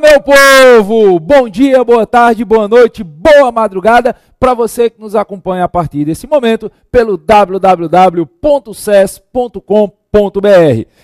meu povo! Bom dia, boa tarde, boa noite, boa madrugada para você que nos acompanha a partir desse momento pelo www.ces.com.br.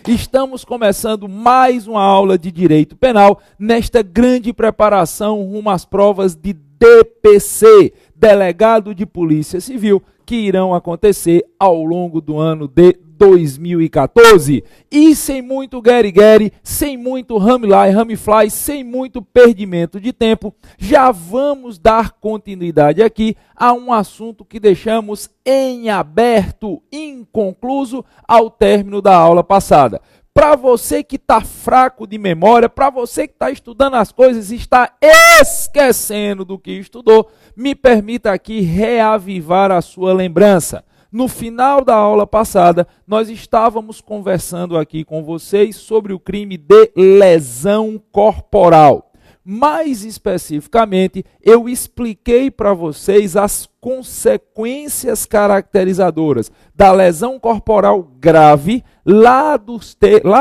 Estamos começando mais uma aula de Direito Penal nesta grande preparação rumo às provas de DPC, Delegado de Polícia Civil, que irão acontecer ao longo do ano de 2014. E sem muito gueri-gueri, sem muito rame-fly, sem muito perdimento de tempo, já vamos dar continuidade aqui a um assunto que deixamos em aberto, inconcluso, ao término da aula passada. Para você que está fraco de memória, para você que está estudando as coisas e está esquecendo do que estudou, me permita aqui reavivar a sua lembrança. No final da aula passada, nós estávamos conversando aqui com vocês sobre o crime de lesão corporal. Mais especificamente, eu expliquei para vocês as consequências caracterizadoras da lesão corporal grave lá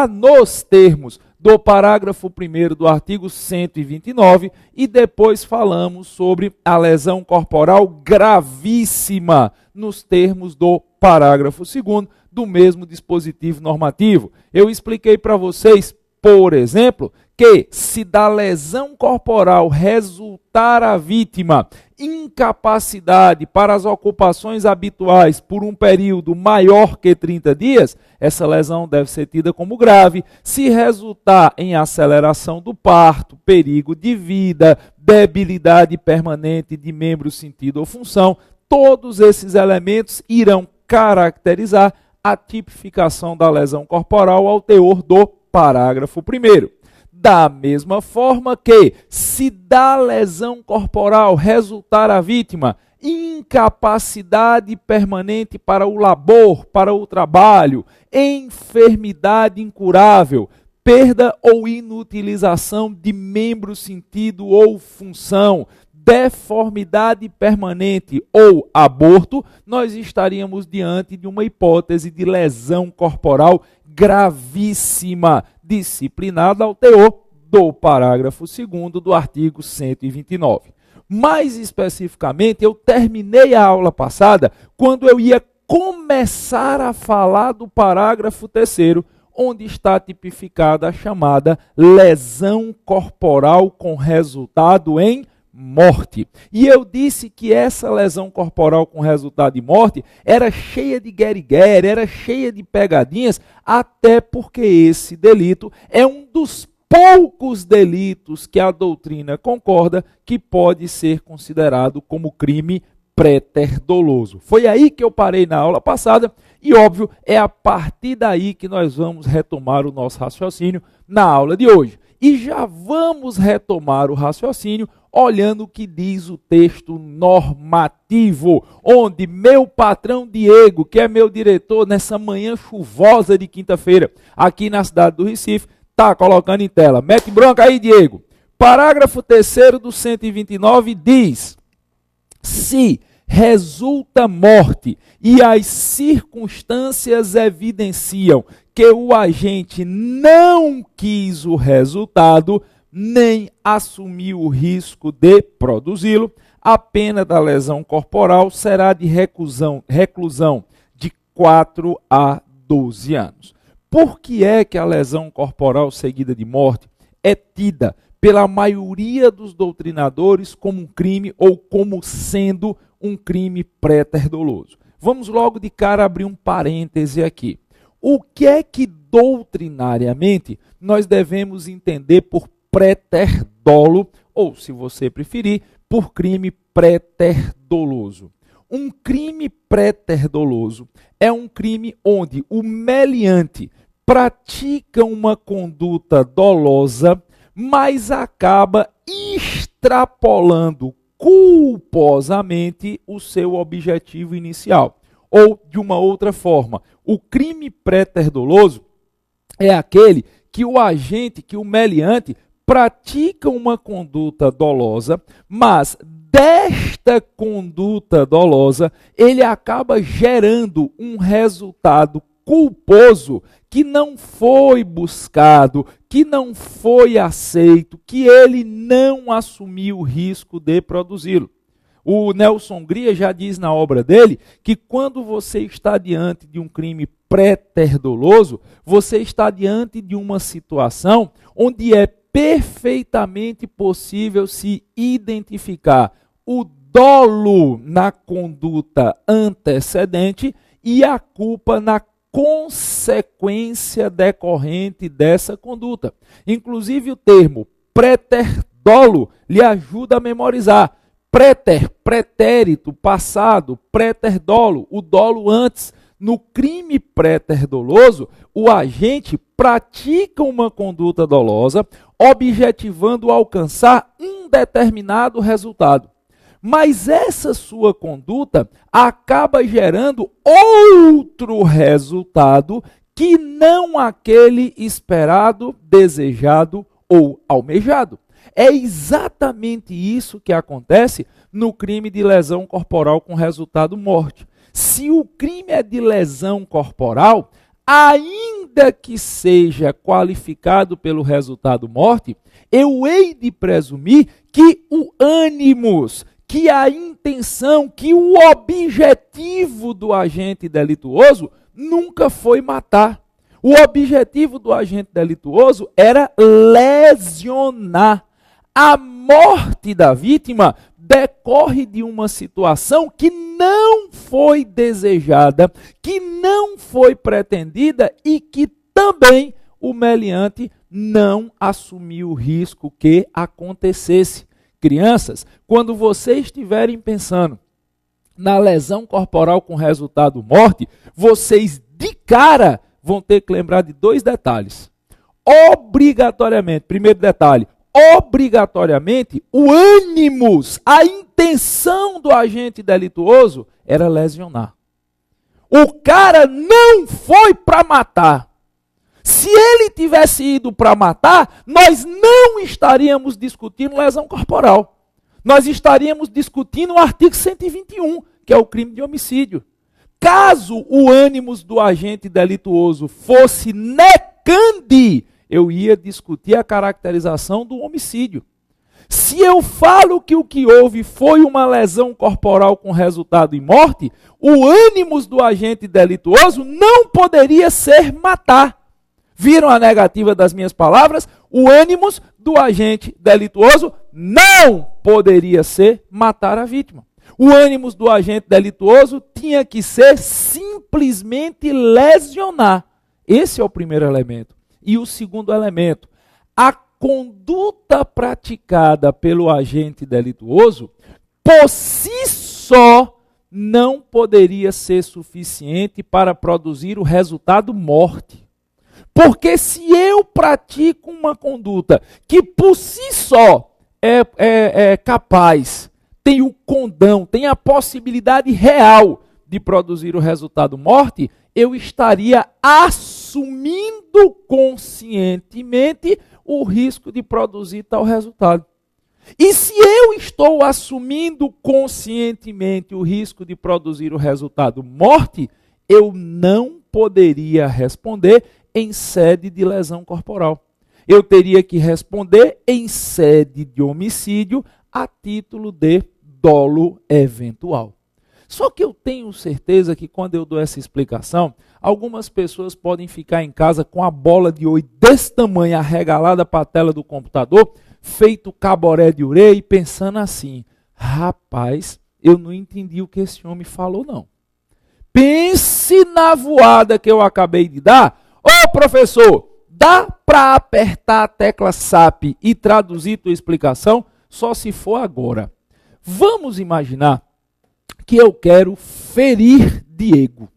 nos termos do parágrafo 1º do artigo 129 e depois falamos sobre a lesão corporal gravíssima nos termos do parágrafo 2º do mesmo dispositivo normativo. Eu expliquei para vocês, por exemplo, que se da lesão corporal resultar a vítima incapacidade para as ocupações habituais por um período maior que 30 dias, essa lesão deve ser tida como grave. Se resultar em aceleração do parto, perigo de vida, debilidade permanente de membro, sentido ou função, todos esses elementos irão caracterizar a tipificação da lesão corporal ao teor do parágrafo 1º. Da mesma forma que, se da lesão corporal resultar a vítima incapacidade permanente para o labor, para o trabalho, enfermidade incurável, perda ou inutilização de membro, sentido ou função, deformidade permanente ou aborto, nós estaríamos diante de uma hipótese de lesão corporal gravíssima, disciplinada ao teor do parágrafo 2º do artigo 129. Mais especificamente, eu terminei a aula passada quando eu ia começar a falar do parágrafo 3º, onde está tipificada a chamada lesão corporal com resultado em morte. E eu disse que essa lesão corporal com resultado de morte era cheia de gueri-gueri, era cheia de pegadinhas, até porque esse delito é um dos poucos delitos que a doutrina concorda que pode ser considerado como crime préter-doloso. Foi aí que eu parei na aula passada e, óbvio, é a partir daí que nós vamos retomar o nosso raciocínio na aula de hoje. E já vamos retomar o raciocínio olhando o que diz o texto normativo, onde meu patrão Diego, que é meu diretor nessa manhã chuvosa de quinta-feira, aqui na cidade do Recife, está colocando em tela. Mete bronca aí, Diego. Parágrafo 3º do 129 diz: se resulta morte e as circunstâncias evidenciam que o agente não quis o resultado, nem assumiu o risco de produzi-lo, a pena da lesão corporal será de reclusão de 4 a 12 anos. Por que é que a lesão corporal seguida de morte é tida pela maioria dos doutrinadores como um crime ou como sendo um crime préter-doloso? Vamos logo de cara abrir um parêntese aqui. O que é que doutrinariamente nós devemos entender por préter-dolo, ou, se você preferir, por crime préter-doloso? Um crime préter-doloso é um crime onde o meliante pratica uma conduta dolosa, mas acaba extrapolando culposamente o seu objetivo inicial. Ou, de uma outra forma, o crime préter-doloso é aquele que o agente, que o meliante, pratica uma conduta dolosa, mas desta conduta dolosa ele acaba gerando um resultado culposo que não foi buscado, que não foi aceito, que ele não assumiu o risco de produzi-lo. O Nelson Hungria já diz na obra dele que quando você está diante de um crime pré-doloso, você está diante de uma situação onde é perfeitamente possível se identificar o dolo na conduta antecedente e a culpa na consequência decorrente dessa conduta. Inclusive o termo préter-dolo lhe ajuda a memorizar. Préter, pretérito, passado, préter-dolo, o dolo antes. No crime préter-doloso, o agente pratica uma conduta dolosa, objetivando alcançar um determinado resultado. Mas essa sua conduta acaba gerando outro resultado que não aquele esperado, desejado ou almejado. É exatamente isso que acontece no crime de lesão corporal com resultado morte. Se o crime é de lesão corporal, ainda que seja qualificado pelo resultado morte, eu hei de presumir que o ânimos, que a intenção, que o objetivo do agente delituoso nunca foi matar. O objetivo do agente delituoso era lesionar. A morte da vítima decorre de uma situação que não foi desejada, que não foi pretendida e que também o meliante não assumiu o risco que acontecesse. Crianças, quando vocês estiverem pensando na lesão corporal com resultado morte, vocês de cara vão ter que lembrar de dois detalhes. Obrigatoriamente, primeiro detalhe, obrigatoriamente, o ânimos, a intenção do agente delituoso era lesionar. O cara não foi para matar. Se ele tivesse ido para matar, nós não estaríamos discutindo lesão corporal. Nós estaríamos discutindo o artigo 121, que é o crime de homicídio. Caso o ânimos do agente delituoso fosse necandi, eu ia discutir a caracterização do homicídio. Se eu falo que o que houve foi uma lesão corporal com resultado em morte, o ânimos do agente delituoso não poderia ser matar. Viram a negativa das minhas palavras? O ânimos do agente delituoso não poderia ser matar a vítima. O ânimos do agente delituoso tinha que ser simplesmente lesionar. Esse é o primeiro elemento. E o segundo elemento, a conduta praticada pelo agente delituoso, por si só, não poderia ser suficiente para produzir o resultado morte. Porque se eu pratico uma conduta que por si só é capaz, tem o condão, tem a possibilidade real de produzir o resultado morte, eu estaria assumindo conscientemente o risco de produzir tal resultado. E se eu estou assumindo conscientemente o risco de produzir o resultado morte, eu não poderia responder em sede de lesão corporal. Eu teria que responder em sede de homicídio a título de dolo eventual. Só que eu tenho certeza que quando eu dou essa explicação, algumas pessoas podem ficar em casa com a bola de 8 desse tamanho arregalada para a tela do computador, feito caboré de ureia e pensando assim, rapaz, eu não entendi o que esse homem falou não. Pense na voada que eu acabei de dar. Ô professor, dá para apertar a tecla SAP e traduzir tua explicação? Só se for agora. Vamos imaginar que eu quero ferir Diego.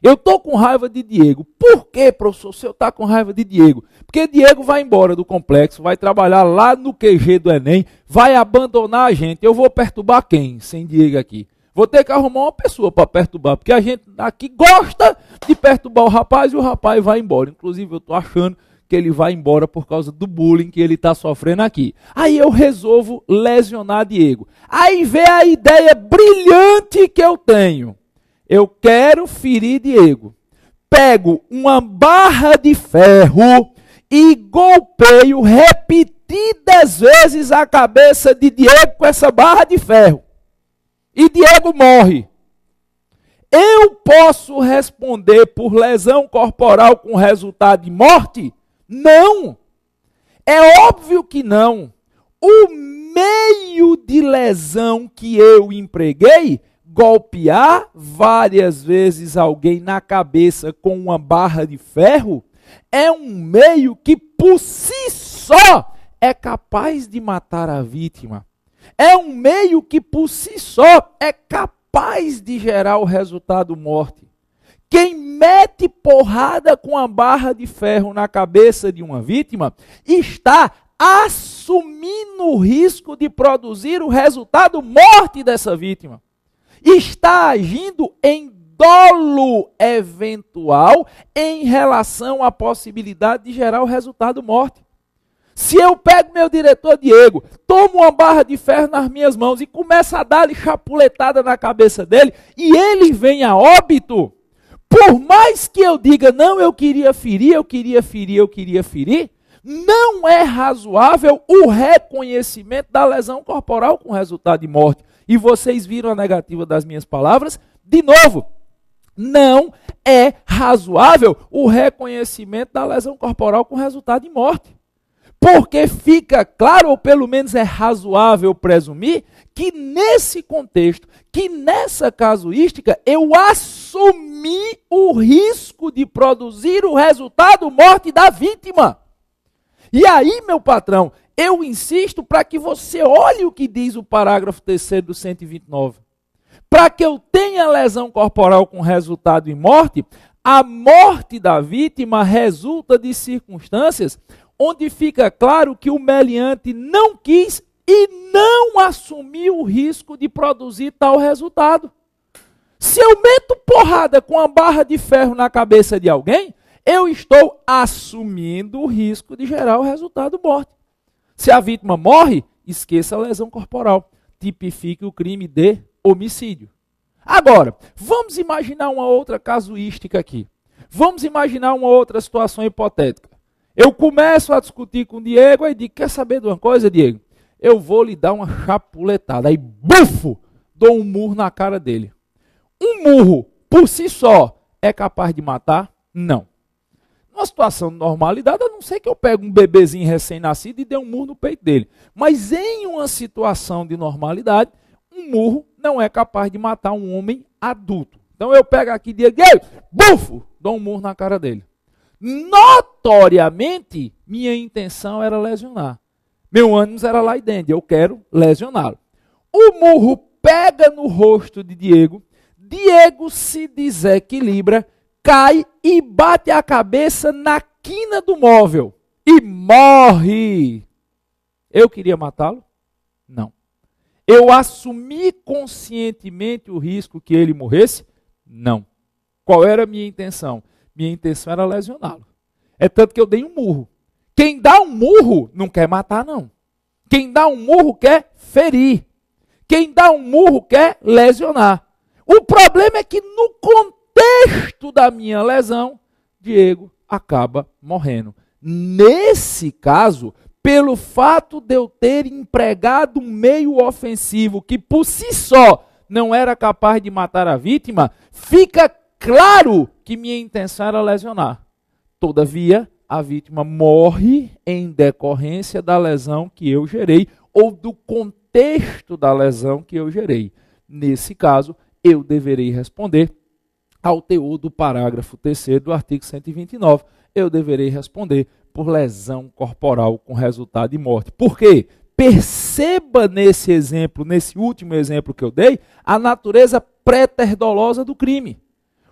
Eu estou com raiva de Diego. Por que, professor, o senhor está com raiva de Diego? Porque Diego vai embora do complexo, vai trabalhar lá no QG do Enem, vai abandonar a gente. Eu vou perturbar quem sem Diego aqui? Vou ter que arrumar uma pessoa para perturbar, porque a gente aqui gosta de perturbar o rapaz e o rapaz vai embora. Inclusive, eu estou achando que ele vai embora por causa do bullying que ele está sofrendo aqui. Aí eu resolvo lesionar Diego. Aí vem a ideia brilhante que eu tenho. Eu quero ferir Diego. pego uma barra de ferro e golpeio repetidas vezes a cabeça de Diego com essa barra de ferro. E Diego morre. Eu posso responder por lesão corporal com resultado de morte? Não. É óbvio que não. O meio de lesão que eu empreguei, golpear várias vezes alguém na cabeça com uma barra de ferro, é um meio que por si só é capaz de matar a vítima. É um meio que por si só é capaz de gerar o resultado morte. Quem mete porrada com a barra de ferro na cabeça de uma vítima está assumindo o risco de produzir o resultado morte dessa vítima. Está agindo em dolo eventual em relação à possibilidade de gerar o resultado morte. Se eu pego meu diretor Diego, tomo uma barra de ferro nas minhas mãos e começo a dar-lhe chapuletada na cabeça dele e ele vem a óbito, por mais que eu diga, não, eu queria ferir, não é razoável o reconhecimento da lesão corporal com resultado de morte. E vocês viram a negativa das minhas palavras? De novo, não é razoável o reconhecimento da lesão corporal com resultado de morte. Porque fica claro, ou pelo menos é razoável presumir, que nesse contexto, que nessa casuística, eu assumi o risco de produzir o resultado morte da vítima. E aí, meu patrão, eu insisto para que você olhe o que diz o parágrafo 3º do 129. Para que eu tenha lesão corporal com resultado em morte, a morte da vítima resulta de circunstâncias onde fica claro que o meliante não quis e não assumiu o risco de produzir tal resultado. Se eu meto porrada com a barra de ferro na cabeça de alguém, eu estou assumindo o risco de gerar o resultado morte. Se a vítima morre, esqueça a lesão corporal. Tipifique o crime de homicídio. Agora, vamos imaginar uma outra casuística aqui. Vamos imaginar uma outra situação hipotética. Eu começo a discutir com o Diego e digo, quer saber de uma coisa, Diego? Eu vou lhe dar uma chapuletada. Aí, bufo, dou um murro na cara dele. Um murro, por si só, é capaz de matar? Não. Numa situação de normalidade, a não ser que eu pegue um bebezinho recém-nascido e dê um murro no peito dele. Mas em uma situação de normalidade, um murro não é capaz de matar um homem adulto. Então eu pego aqui, Diego, bufo, dou um murro na cara dele. Notoriamente, minha intenção era lesionar. Meu ânimo era lá dentro, eu quero lesioná-lo. O murro pega no rosto de Diego, Diego se desequilibra, cai e bate a cabeça na quina do móvel e morre. Eu queria matá-lo? Não. Eu assumi conscientemente o risco que ele morresse? Não. Qual era a minha intenção? Minha intenção era lesioná-lo. É tanto que eu dei um murro. Quem dá um murro não quer matar, não. Quem dá um murro quer ferir. Quem dá um murro quer lesionar. O problema é que no contexto da minha lesão, Diego acaba morrendo. Nesse caso, pelo fato de eu ter empregado um meio ofensivo que por si só não era capaz de matar a vítima, fica claro que minha intenção era lesionar. Todavia, a vítima morre em decorrência da lesão que eu gerei ou do contexto da lesão que eu gerei. Nesse caso, eu deverei responder ao teor do parágrafo 3º do artigo 129. Eu deverei responder por lesão corporal com resultado de morte. Por quê? Perceba nesse exemplo, nesse último exemplo que eu dei, a natureza préter-dolosa do crime.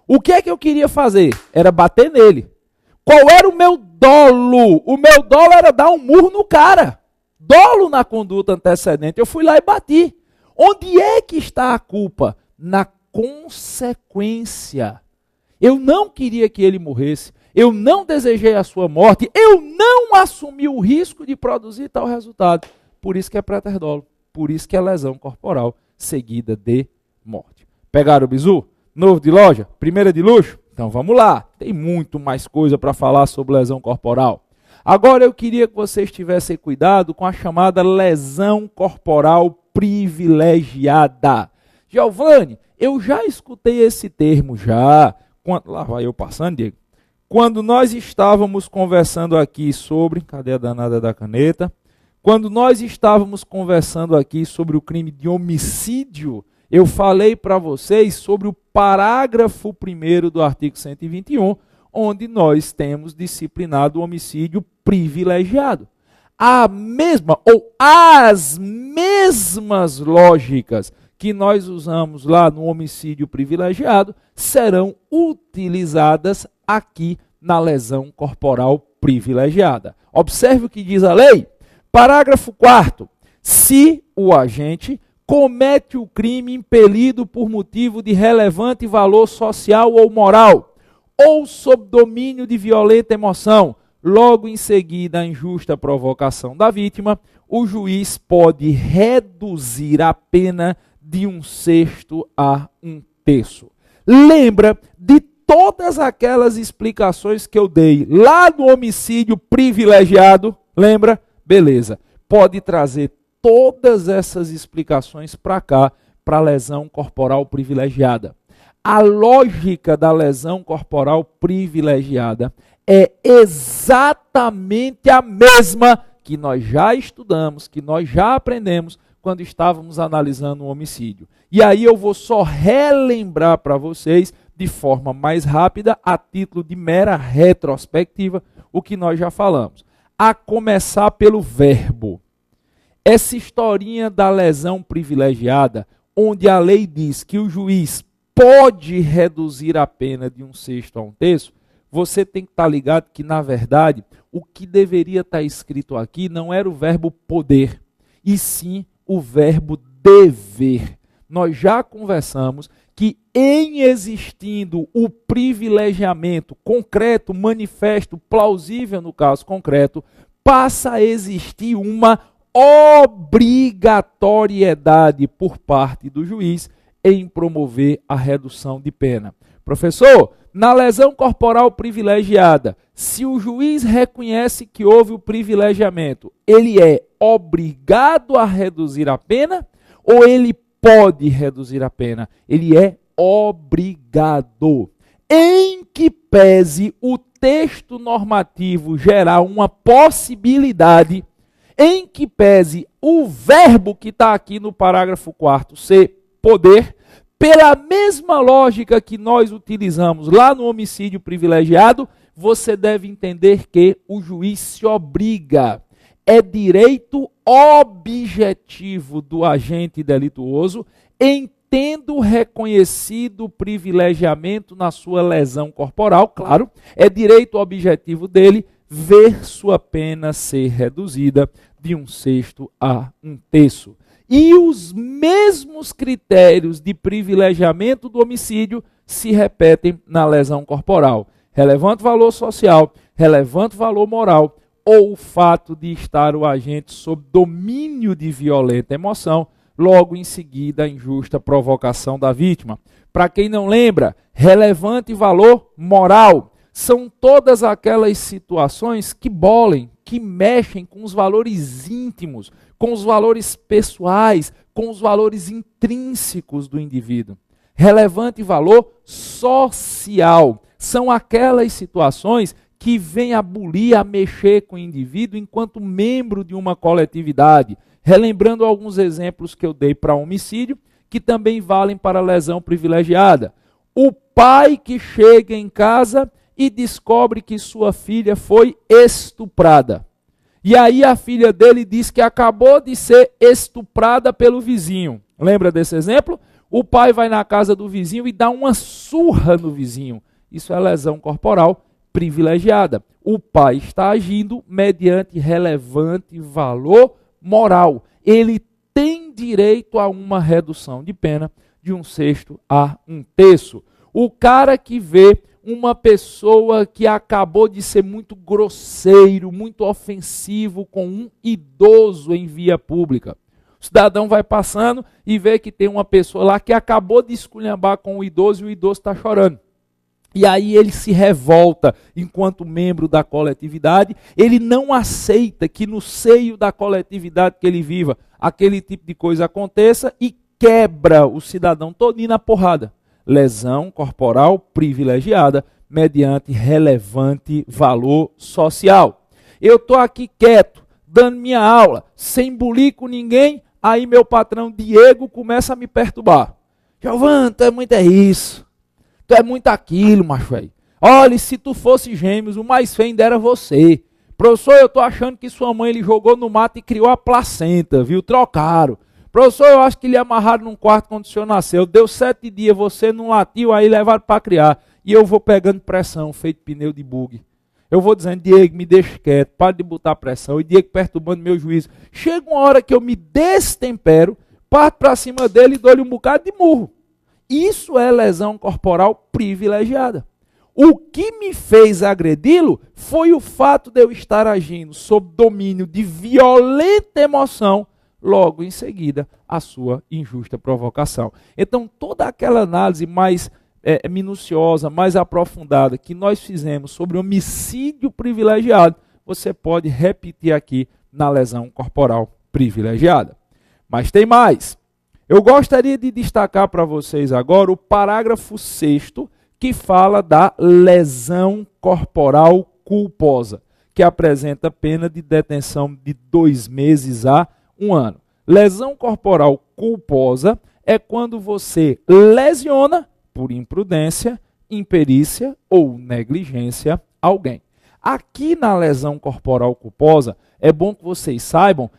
O que é que eu queria fazer? Era bater nele. Qual era o meu dolo? O meu dolo era dar um murro no cara. Dolo na conduta antecedente. Eu fui lá e bati. Onde é que está a culpa? Na consequência. Eu não queria que ele morresse. Eu não desejei a sua morte. Eu não assumi o risco de produzir tal resultado. Por isso que é préter-dolo. Por isso que é lesão corporal seguida de morte. Pegaram o bizu? Novo de loja? Primeira de luxo? Então vamos lá, tem muito mais coisa para falar sobre lesão corporal. Agora eu queria que vocês tivessem cuidado com a chamada lesão corporal privilegiada. Giovanni, eu já escutei esse termo já. Lá vai eu passando, Diego. Quando nós estávamos conversando aqui sobre... Cadê a danada da caneta? Quando nós estávamos conversando aqui sobre o crime de homicídio, eu falei para vocês sobre o parágrafo 1º do artigo 121, onde nós temos disciplinado o homicídio privilegiado. A mesma ou as mesmas lógicas que nós usamos lá no homicídio privilegiado serão utilizadas aqui na lesão corporal privilegiada. Observe o que diz a lei. Parágrafo 4º. Se o agente comete o crime impelido por motivo de relevante valor social ou moral, ou sob domínio de violenta emoção, logo em seguida a injusta provocação da vítima, o juiz pode reduzir a pena de 1/6 a 1/3. Lembra de todas aquelas explicações que eu dei lá no homicídio privilegiado? Lembra? Beleza. Pode trazer todas essas explicações para cá, para a lesão corporal privilegiada. A lógica da lesão corporal privilegiada é exatamente a mesma que nós já estudamos, que nós já aprendemos quando estávamos analisando o homicídio. E aí eu vou só relembrar para vocês, de forma mais rápida, a título de mera retrospectiva, o que nós já falamos. A começar pelo verbo. Essa historinha da lesão privilegiada, onde a lei diz que o juiz pode reduzir a pena de 1/6 a 1/3, você tem que estar ligado que, na verdade, o que deveria estar escrito aqui não era o verbo poder, e sim o verbo dever. Nós já conversamos que, em existindo o privilegiamento concreto, manifesto, plausível no caso concreto, passa a existir uma obrigatoriedade por parte do juiz em promover a redução de pena. Professor, na lesão corporal privilegiada, se o juiz reconhece que houve o privilegiamento, ele é obrigado a reduzir a pena ou ele pode reduzir a pena? Ele é obrigado. Em que pese o texto normativo gerar uma possibilidade, em que pese o verbo que está aqui no parágrafo 4º ser poder, pela mesma lógica que nós utilizamos lá no homicídio privilegiado, você deve entender que o juiz se obriga. É direito objetivo do agente delituoso, em tendo reconhecido o privilegiamento na sua lesão corporal, claro, é direito objetivo dele ver sua pena ser reduzida de 1/6 a 1/3. E os mesmos critérios de privilegiamento do homicídio se repetem na lesão corporal. Relevante valor social, relevante valor moral, ou o fato de estar o agente sob domínio de violenta emoção, logo em seguida a injusta provocação da vítima. Para quem não lembra, relevante valor moral são todas aquelas situações que bolem, que mexem com os valores íntimos, com os valores pessoais, com os valores intrínsecos do indivíduo. Relevante valor social são aquelas situações que vêm a bulir, a mexer com o indivíduo enquanto membro de uma coletividade. Relembrando alguns exemplos que eu dei para homicídio, que também valem para lesão privilegiada. O pai que chega em casa e descobre que sua filha foi estuprada. E aí a filha dele diz que acabou de ser estuprada pelo vizinho. Lembra desse exemplo? O pai vai na casa do vizinho e dá uma surra no vizinho. Isso é lesão corporal privilegiada. O pai está agindo mediante relevante valor moral. Ele tem direito a uma redução de pena de 1/6 a 1/3. O cara que vê uma pessoa que acabou de ser muito grosseiro, muito ofensivo com um idoso em via pública. O cidadão vai passando e vê que tem uma pessoa lá que acabou de esculhambar com o idoso e o idoso está chorando. E aí ele se revolta enquanto membro da coletividade, ele não aceita que no seio da coletividade que ele viva, aquele tipo de coisa aconteça e quebra o cidadão todinho na porrada. Lesão corporal privilegiada mediante relevante valor social. Eu estou aqui quieto, dando minha aula, sem bulir com ninguém, aí meu patrão Diego começa a me perturbar. Giovanni, tu é muito isso. Tu é muito aquilo, macho velho. Olha, se tu fosse gêmeos, o mais feio ainda era você. Professor, eu tô achando que sua mãe ele jogou no mato e criou a placenta, viu? Trocaram. Professor, eu acho que ele amarraram num quarto quando o senhor nasceu. Deu 7 dias, você não latiu, aí levaram para criar. E eu vou pegando pressão, feito pneu de bug. Eu vou dizendo, Diego, me deixa quieto, para de botar pressão. E Diego perturbando meu juízo. Chega uma hora que eu me destempero, parto para cima dele e dou-lhe um bocado de murro. Isso é lesão corporal privilegiada. O que me fez agredi-lo foi o fato de eu estar agindo sob domínio de violenta emoção, logo em seguida a sua injusta provocação. Então, toda aquela análise mais minuciosa, mais aprofundada que nós fizemos sobre homicídio privilegiado, você pode repetir aqui na lesão corporal privilegiada. Mas tem mais. Eu gostaria de destacar para vocês agora o parágrafo 6º, que fala da lesão corporal culposa, que apresenta pena de detenção de 2 meses a 1 ano. Lesão corporal culposa é quando você lesiona, por imprudência, imperícia ou negligência, alguém. Aqui na lesão corporal culposa, é bom que vocês saibam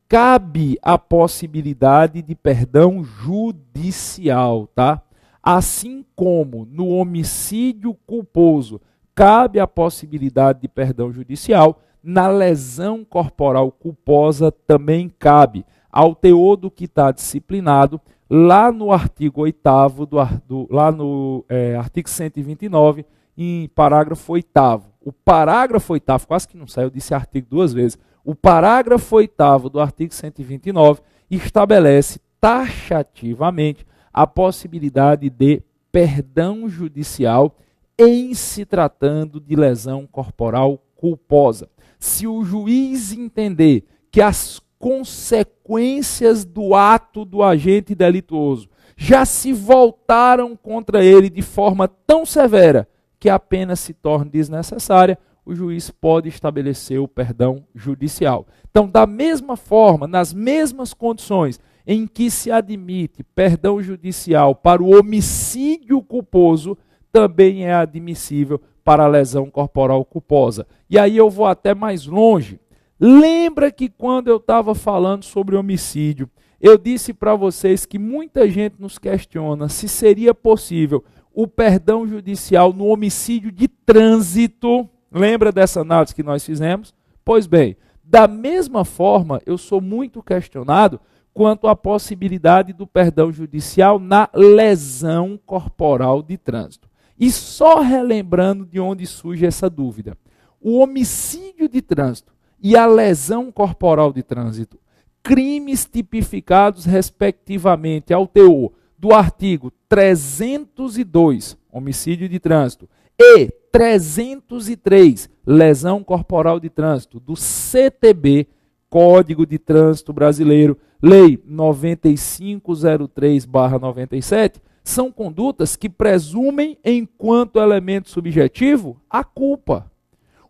cabe a possibilidade de perdão judicial, tá? Assim como no homicídio culposo cabe a possibilidade de perdão judicial, na lesão corporal culposa também cabe, ao teor do que está disciplinado lá no artigo 8º, lá no artigo 129, em parágrafo 8º. O parágrafo 8º, quase que não saiu, eu disse artigo 2 vezes. O parágrafo 8º do artigo 129 estabelece taxativamente a possibilidade de perdão judicial em se tratando de lesão corporal culposa. Se o juiz entender que as consequências do ato do agente delituoso já se voltaram contra ele de forma tão severa que a pena se torne desnecessária, o juiz pode estabelecer o perdão judicial. Então, da mesma forma, nas mesmas condições em que se admite perdão judicial para o homicídio culposo, também é admissível para a lesão corporal culposa. E aí eu vou até mais longe. Lembra que quando eu estava falando sobre homicídio, eu disse para vocês que muita gente nos questiona se seria possível o perdão judicial no homicídio de trânsito. Lembra dessa análise que nós fizemos? Pois bem, da mesma forma, eu sou muito questionado quanto à possibilidade do perdão judicial na lesão corporal de trânsito. E só relembrando de onde surge essa dúvida. O homicídio de trânsito e a lesão corporal de trânsito, crimes tipificados respectivamente ao teor do artigo 302, homicídio de trânsito, e 303, lesão corporal de trânsito, do CTB, Código de Trânsito Brasileiro, Lei 9503/97, são condutas que presumem, enquanto elemento subjetivo, a culpa.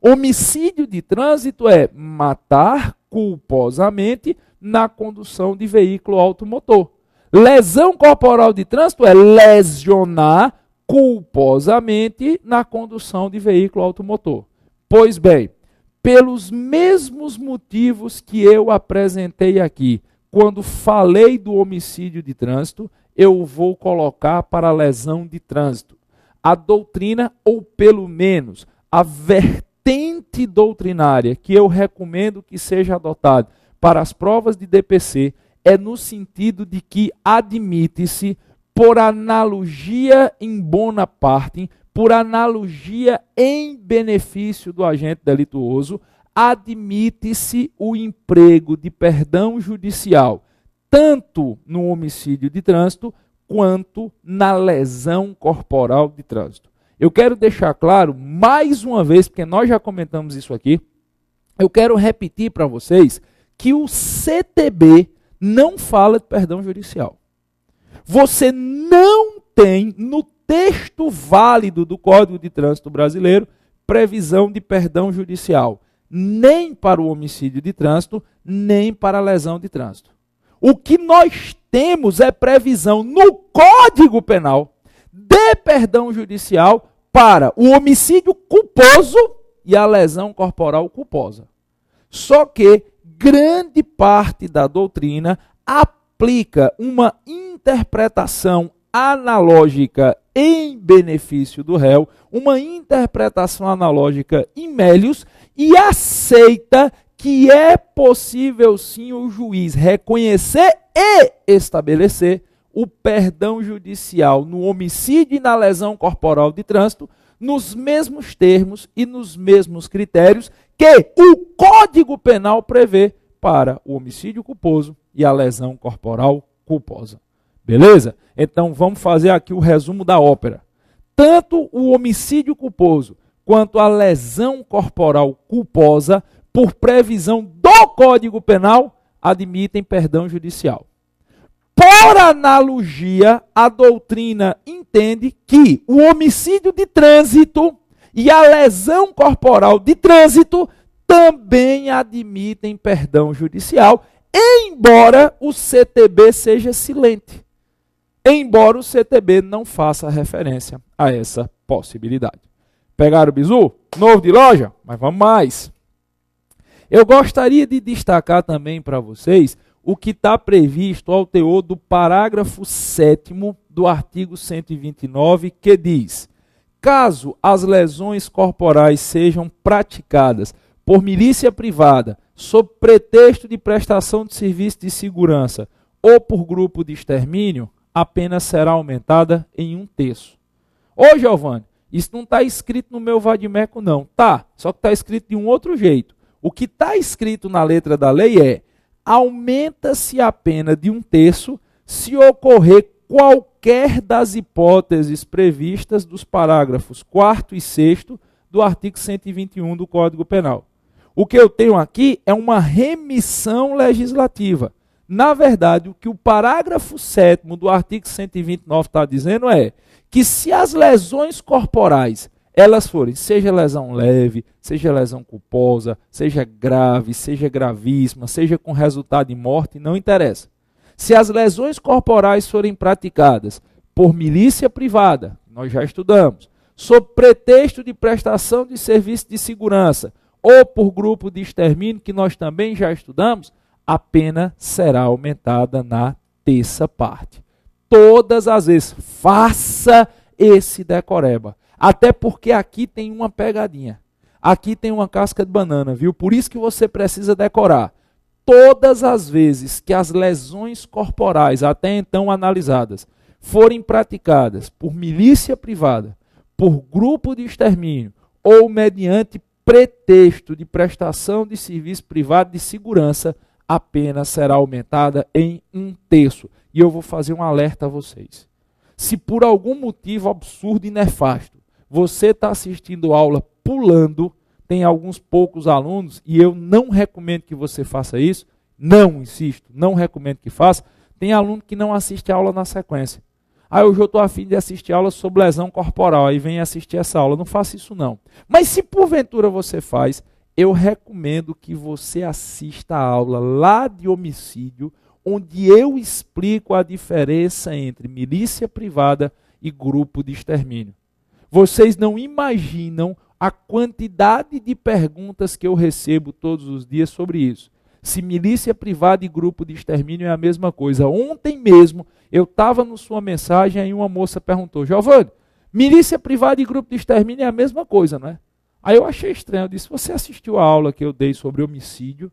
Homicídio de trânsito é matar culposamente na condução de veículo automotor. Lesão corporal de trânsito é lesionar culposamente na condução de veículo automotor. Pois bem, pelos mesmos motivos que eu apresentei aqui, quando falei do homicídio de trânsito, eu vou colocar para a lesão de trânsito. A doutrina, ou pelo menos a vertente doutrinária que eu recomendo que seja adotada para as provas de DPC, é no sentido de que admite-se, por analogia em bona parte, por analogia em benefício do agente delituoso, admite-se o emprego de perdão judicial, tanto no homicídio de trânsito, quanto na lesão corporal de trânsito. eu quero deixar claro, mais uma vez, porque nós já comentamos isso aqui, eu quero repetir para vocês que o CTB não fala de perdão judicial. Você não tem, no texto válido do Código de Trânsito Brasileiro, previsão de perdão judicial, nem para o homicídio de trânsito, nem para a lesão de trânsito. O que nós temos é previsão no Código Penal de perdão judicial para o homicídio culposo e a lesão corporal culposa. Só que grande parte da doutrina aplica uma interpretação analógica em benefício do réu, uma interpretação analógica in melius, e aceita que é possível sim o juiz reconhecer e estabelecer o perdão judicial no homicídio e na lesão corporal de trânsito, nos mesmos termos e nos mesmos critérios que o Código Penal prevê para o homicídio culposo e a lesão corporal culposa. Beleza? Então vamos fazer aqui o resumo da ópera. Tanto o homicídio culposo quanto a lesão corporal culposa, por previsão do Código Penal, admitem perdão judicial. Por analogia, a doutrina entende que o homicídio de trânsito e a lesão corporal de trânsito também admitem perdão judicial, embora o CTB seja silente. Embora o CTB não faça referência a essa possibilidade. Pegaram o bizu? Novo de loja? Mas vamos mais. Eu gostaria de destacar também para vocês o que está previsto ao teor do parágrafo 7º do artigo 129, que diz: caso as lesões corporais sejam praticadas por milícia privada, sob pretexto de prestação de serviço de segurança ou por grupo de extermínio, a pena será aumentada em 1/3. Ô Giovanni, isso não está escrito no meu vadimeco não. Tá, só que está escrito de um outro jeito. O que está escrito na letra da lei é: aumenta-se a pena de 1/3 se ocorrer qualquer das hipóteses previstas dos parágrafos 4º e 6º do artigo 121 do Código Penal. O que eu tenho aqui é uma remissão legislativa. Na verdade, o que o parágrafo 7º do artigo 129 está dizendo é que se as lesões corporais, elas forem, seja lesão leve, seja lesão culposa, seja grave, seja gravíssima, seja com resultado de morte, não interessa. Se as lesões corporais forem praticadas por milícia privada, nós já estudamos, sob pretexto de prestação de serviço de segurança ou por grupo de extermínio, que nós também já estudamos, a pena será aumentada na 1/3 parte. Todas as vezes, faça esse decoreba. Até porque aqui tem uma pegadinha. Aqui tem uma casca de banana, viu? Por isso que você precisa decorar. Todas as vezes que as lesões corporais, até então analisadas, forem praticadas por milícia privada, por grupo de extermínio ou mediante pretexto de prestação de serviço privado de segurança, a pena será aumentada em 1/3. E eu vou fazer um alerta a vocês. Se por algum motivo absurdo e nefasto você está assistindo aula pulando, tem alguns poucos alunos, e eu não recomendo que você faça isso, não, insisto, não recomendo que faça, tem aluno que não assiste a aula na sequência. Aí hoje eu estou a fim de assistir aula sobre lesão corporal, aí vem assistir essa aula, não faça isso não. Mas se porventura você faz, eu recomendo que você assista a aula lá de homicídio, onde eu explico a diferença entre milícia privada e grupo de extermínio. Vocês não imaginam a quantidade de perguntas que eu recebo todos os dias sobre isso. Se milícia privada e grupo de extermínio é a mesma coisa. Ontem mesmo eu estava na sua mensagem e uma moça perguntou: Giovanni, milícia privada e grupo de extermínio é a mesma coisa, não é? Aí eu achei estranho, eu disse: você assistiu a aula que eu dei sobre homicídio?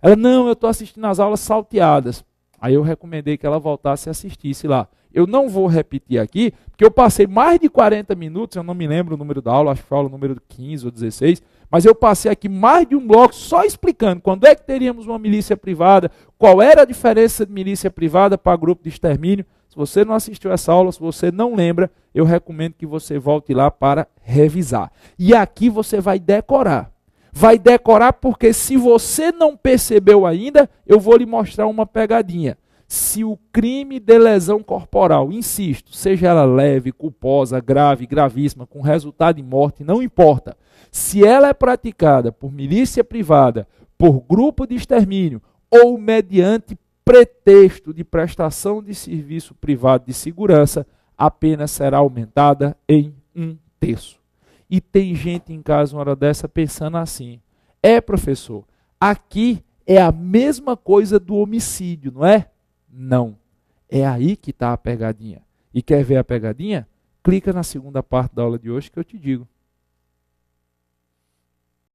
Ela: não, eu estou assistindo as aulas salteadas. Aí eu recomendei que ela voltasse e assistisse lá. Eu não vou repetir aqui, porque eu passei mais de 40 minutos, eu não me lembro o número da aula, acho que foi a aula número 15 ou 16, mas eu passei aqui mais de um bloco só explicando quando é que teríamos uma milícia privada, qual era a diferença de milícia privada para grupo de extermínio. Se você não assistiu essa aula, se você não lembra, eu recomendo que você volte lá para revisar. E aqui você vai decorar. Vai decorar porque se você não percebeu ainda, eu vou lhe mostrar uma pegadinha. Se o crime de lesão corporal, insisto, seja ela leve, culposa, grave, gravíssima, com resultado em morte, não importa. Se ela é praticada por milícia privada, por grupo de extermínio ou mediante pretexto de prestação de serviço privado de segurança, a pena será aumentada em 1/3. E tem gente em casa uma hora dessa pensando assim, professor, aqui é a mesma coisa do homicídio, não é? Não. É aí que está a pegadinha. E quer ver a pegadinha? Clica na segunda parte da aula de hoje que eu te digo.